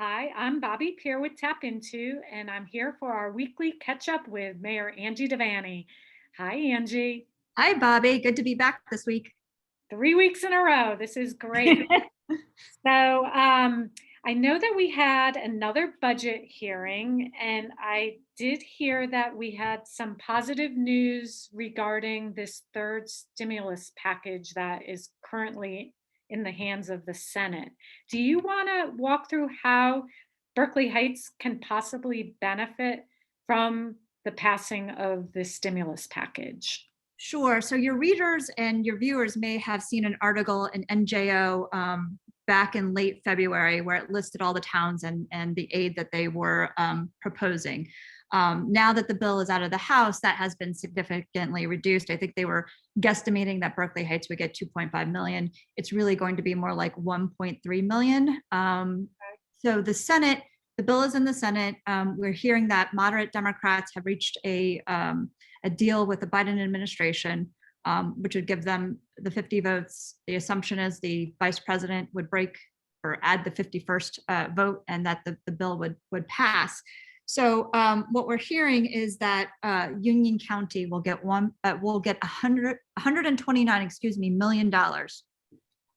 Hi, I'm Bobby Peer with TAPinto, and I'm here for our weekly catch up with Mayor Angie Devanney. Hi, Angie. Hi, Bobby. Good to be back this week. 3 weeks in a row. This is great. So, I know that we had another budget hearing, and I did hear that we had some positive news regarding this third stimulus package that is currently in the hands of the Senate. Do you want to walk through how Berkeley Heights can possibly benefit from the passing of this stimulus package? Sure. So your readers and your viewers may have seen an article in NJO back in late February where it listed all the towns and the aid that they were proposing. Now that the bill is out of the House, that has been significantly reduced. I think they were guesstimating that Berkeley Heights would get 2.5 million. It's really going to be more like 1.3 million. So the bill is in the Senate. We're hearing that moderate Democrats have reached a deal with the Biden administration, which would give them the 50 votes. The assumption is the vice president would break or add the 51st vote, and that the bill would pass. So what we're hearing is that Union County will get 129, million dollars.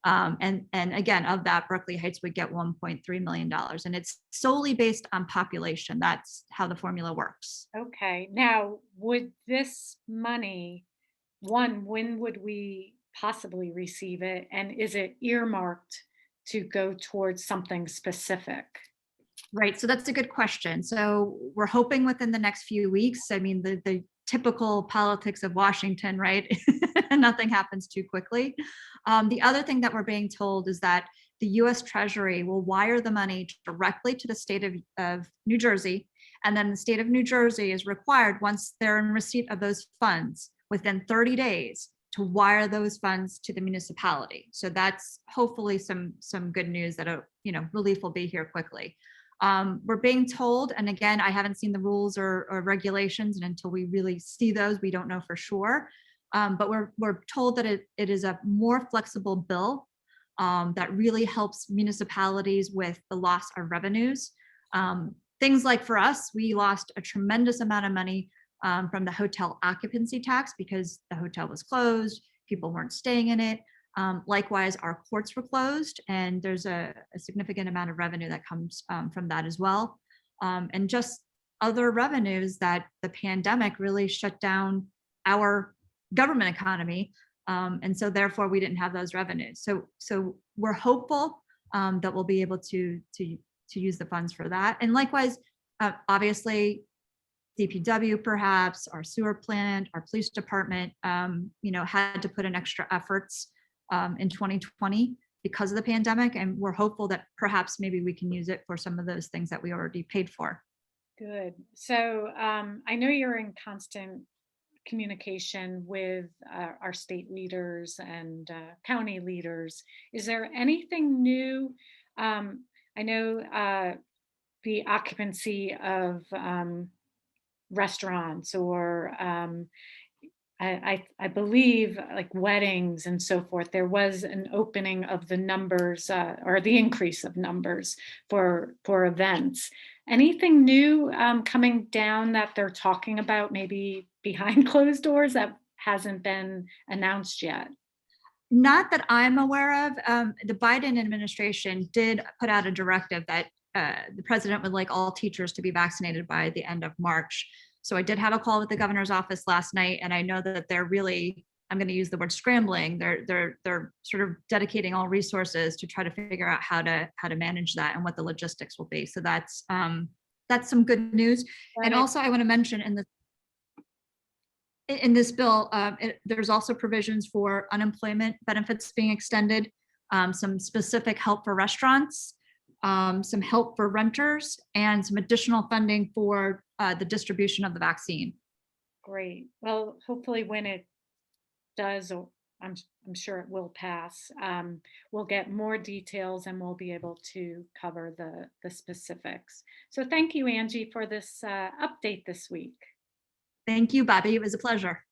And again, of that, Berkeley Heights would get $1.3 million. And it's solely based on population. That's how the formula works. Okay. Now, would this money, when would we possibly receive it? And is it earmarked to go towards something specific? Right. So that's a good question. So we're hoping within the next few weeks. I mean, the typical politics of Washington, right? Nothing happens too quickly. The other thing that we're being told is that the US Treasury will wire the money directly to the state of New Jersey. And then the state of New Jersey is required, once they're in receipt of those funds, within 30 days to wire those funds to the municipality. So that's hopefully some good news that relief will be here quickly. We're being told, and again, I haven't seen the rules or regulations, and until we really see those, we don't know for sure. But we're told that it is a more flexible bill that really helps municipalities with the loss of revenues. Things like for us, we lost a tremendous amount of money from the hotel occupancy tax because the hotel was closed, people weren't staying in it. Likewise, our courts were closed, and there's a significant amount of revenue that comes from that as well. And just other revenues that the pandemic really shut down our government economy. And so therefore we didn't have those revenues. So we're hopeful that we'll be able to use the funds for that. And likewise, obviously, DPW, perhaps our sewer plant, our police department, had to put in extra efforts in 2020 because of the pandemic. And we're hopeful that perhaps maybe we can use it for some of those things that we already paid for. Good. So I know you're in constant communication with our state leaders and county leaders. Is there anything new? I know the occupancy of restaurants or I believe like weddings and so forth, there was an opening of the numbers or the increase of numbers for events. Anything new coming down that they're talking about, maybe behind closed doors that hasn't been announced yet? Not that I'm aware of. The Biden administration did put out a directive that the president would like all teachers to be vaccinated by the end of March. So I did have a call with the governor's office last night, and I know that they're really, I'm going to use the word scrambling. They're sort of dedicating all resources to try to figure out how to manage that and what the logistics will be. So that's some good news. And also, I want to mention in this bill, there's also provisions for unemployment benefits being extended, some specific help for restaurants, some help for renters, and some additional funding for the distribution of the vaccine. Great. Well, hopefully when it does, or I'm sure it will pass, we'll get more details and we'll be able to cover the specifics. So thank you, Angie, for this update this week. Thank you, Bobby. It was a pleasure.